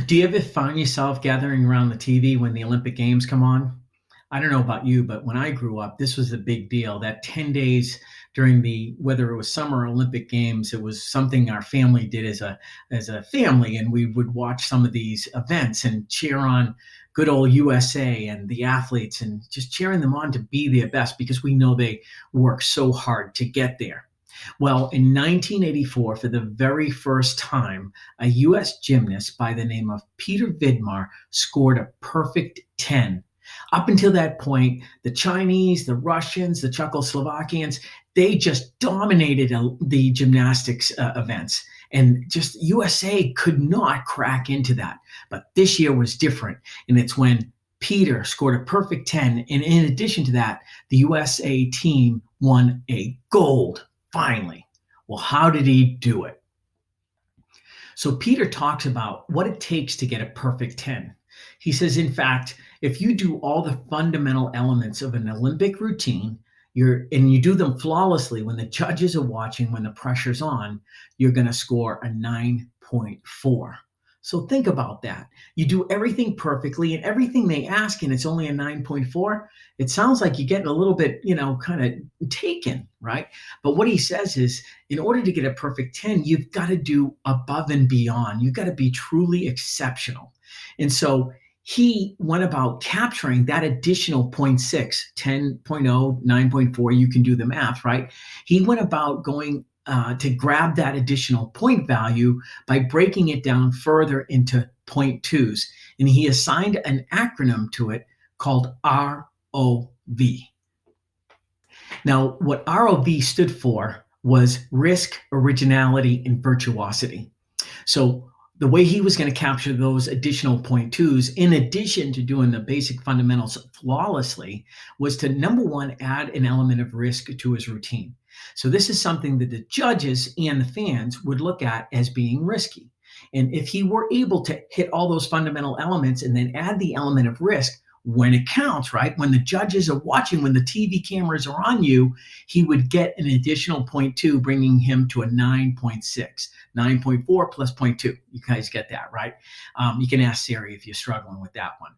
Do you ever find yourself gathering around the TV when the Olympic Games come on? I don't know about you, but when I grew up, this was a big deal. That 10 days during whether it was summer Olympic Games, it was something our family did as a family, and we would watch some of these events and cheer on good old USA and the athletes and just cheering them on to be their best because we know they work so hard to get there. Well, in 1984, for the very first time, a U.S. gymnast by the name of Peter Vidmar scored a perfect 10. Up until that point, the Chinese, the Russians, the Czechoslovakians, they just dominated the gymnastics events. And just USA could not crack into that. But this year was different. And it's when Peter scored a perfect 10. And in addition to that, the USA team won a gold. Finally. Well, how did he do it? So Peter talks about what it takes to get a perfect 10. He says, in fact, if you do all the fundamental elements of an Olympic routine, and you do them flawlessly when the judges are watching, when the pressure's on, you're going to score a 9.4. So think about that. You do everything perfectly and everything they ask, and it's only a 9.4. It sounds like you're getting a little bit, kind of taken, right? But what he says is, in order to get a perfect 10, you've got to do above and beyond. You've got to be truly exceptional. And so he went about capturing that additional 0.6, 10.0, 9.4. You can do the math, right? He went about going to grab that additional point value by breaking it down further into 0.2s. And he assigned an acronym to it called ROV. Now, what ROV stood for was risk, originality, and virtuosity. So the way he was going to capture those additional 0.2s, in addition to doing the basic fundamentals flawlessly, was to, number one, add an element of risk to his routine. So this is something that the judges and the fans would look at as being risky. And if he were able to hit all those fundamental elements and then add the element of risk when it counts, right? When the judges are watching, when the TV cameras are on you, he would get an additional 0.2, bringing him to a 9.6. 9.4 plus 0.2. You guys get that, right? You can ask Siri if you're struggling with that one.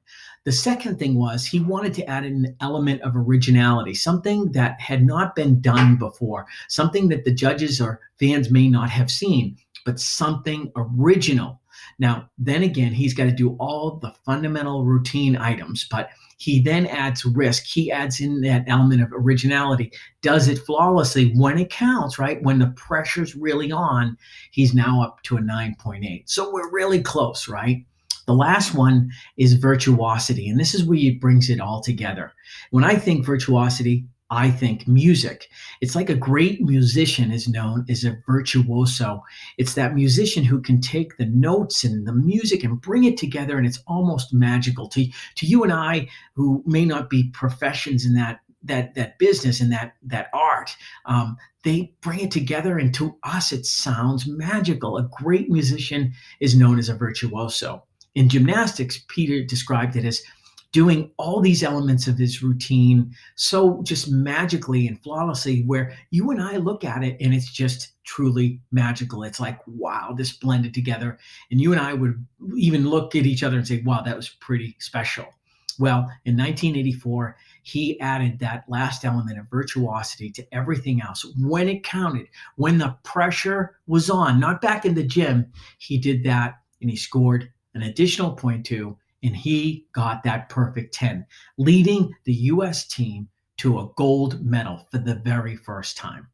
The second thing was he wanted to add an element of originality, something that had not been done before, something that the judges or fans may not have seen, but something original. Now, then again, he's got to do all the fundamental routine items, but he then adds risk. He adds in that element of originality, does it flawlessly when it counts, right? When the pressure's really on, he's now up to a 9.8. So we're really close, right? The last one is virtuosity, and this is where he brings it all together. When I think virtuosity, I think music. It's like a great musician is known as a virtuoso. It's that musician who can take the notes and the music and bring it together, and it's almost magical. To you and I, who may not be professions in that business and that art, they bring it together, and to us, it sounds magical. A great musician is known as a virtuoso. In gymnastics, Peter described it as doing all these elements of his routine so just magically and flawlessly, where you and I look at it and it's just truly magical. It's like, wow, this blended together. And you and I would even look at each other and say, wow, that was pretty special. Well, in 1984, he added that last element of virtuosity to everything else. When it counted, when the pressure was on, not back in the gym, he did that and he scored an additional 0.2, and he got that perfect 10, leading the U.S. team to a gold medal for the very first time.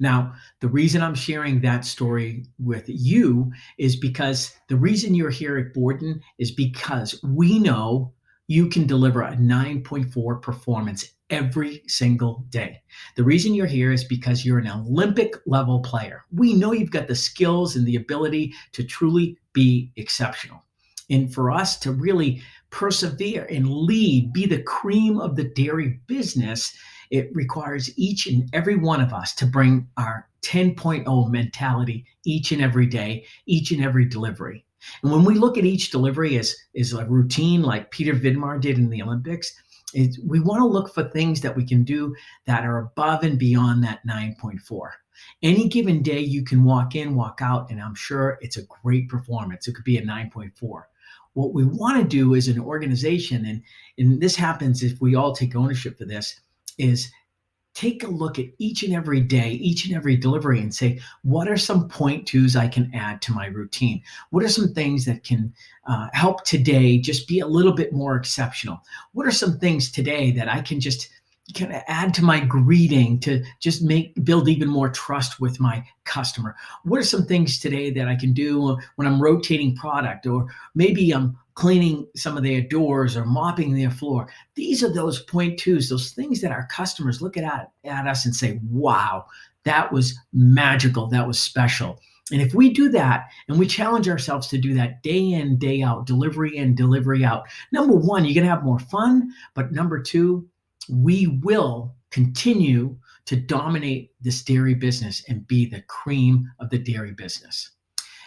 Now, the reason I'm sharing that story with you is because the reason you're here at Borden is because we know you can deliver a 9.4 performance every single day. The reason you're here is because you're an Olympic level player. We know you've got the skills and the ability to truly be exceptional. And for us to really persevere and lead, be the cream of the dairy business, it requires each and every one of us to bring our 10.0 mentality each and every day, each and every delivery. And when we look at each delivery as a routine like Peter Vidmar did in the Olympics, we want to look for things that we can do that are above and beyond that 9.4. Any given day you can walk in, walk out, and I'm sure it's a great performance. It could be a 9.4. What we want to do as an organization, and this happens if we all take ownership for this, is take a look at each and every day, each and every delivery, and say, what are some point twos I can add to my routine? What are some things that can help today just be a little bit more exceptional? What are some things today that I can just kind of add to my greeting to just build even more trust with my customer? What are some things today that I can do when I'm rotating product, or maybe I'm cleaning some of their doors or mopping their floor? These are those point twos, those things that our customers look at us and say, wow, that was magical, that was special. And if we do that and we challenge ourselves to do that day in, day out, delivery in, delivery out, number one, you're going to have more fun. But number two, we will continue to dominate this dairy business and be the cream of the dairy business.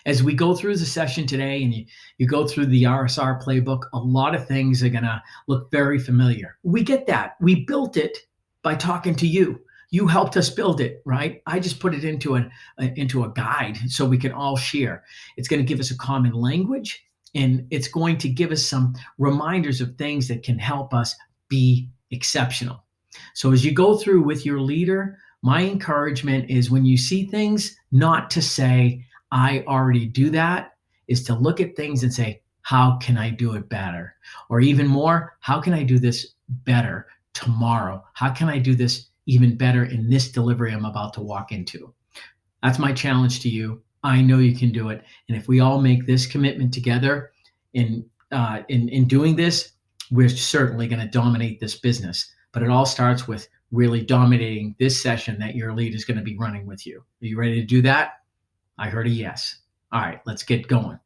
As we go through the session today and you go through the RSR playbook, a lot of things are going to look very familiar. We get that. We built it by talking to you. You helped us build it, right? I just put it into a guide so we can all share. It's going to give us a common language, and it's going to give us some reminders of things that can help us be exceptional. So as you go through with your leader, my encouragement is when you see things, not to say, I already do that, is to look at things and say, how can I do it better? Or even more, how can I do this better tomorrow? How can I do this even better in this delivery I'm about to walk into? That's my challenge to you. I know you can do it. And if we all make this commitment together in doing this, we're certainly going to dominate this business. But it all starts with really dominating this session that your lead is going to be running with you. Are you ready to do that? I heard a yes. All right, let's get going.